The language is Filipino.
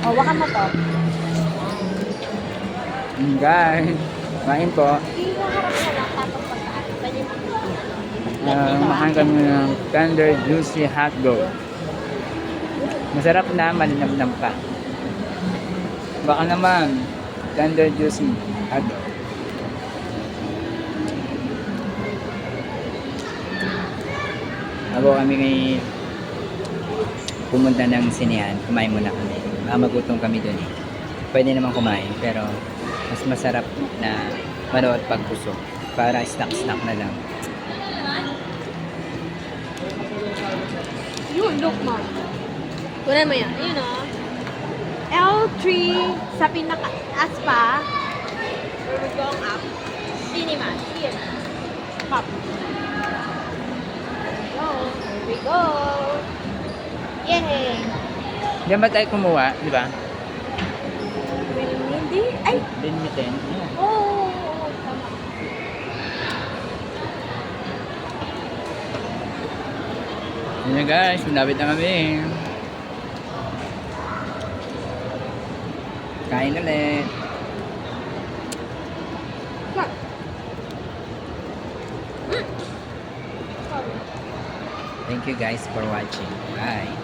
O, wakan mo to. Guys, kain po. Iwaharap ka lang tapos pagkaan. Pwede mo. Makain kami ng tender juicy hotdog. Masarap na, malinamnam pa. Baka naman, tender juicy hotdog. Ako kami kay pumunta ng sinehan, kumain muna kami. Magutom kami dun eh. Pwede naman kumain, pero mas masarap na manood pag busog. Para snack-snack na lang. Yun, look mo. Kunan mo yan. Ayun o. L3 sa pinaka-as pa. Where we're going up. Cinema. Here. Pop. Go. Here we go. Yay! Diyan ba tayo kumuha, di ba? Hindi. Ay! Limited. Yeah. Oh! Tama. Yun na guys, malapit na kami. Kain ulit. Thank you guys for watching. Bye.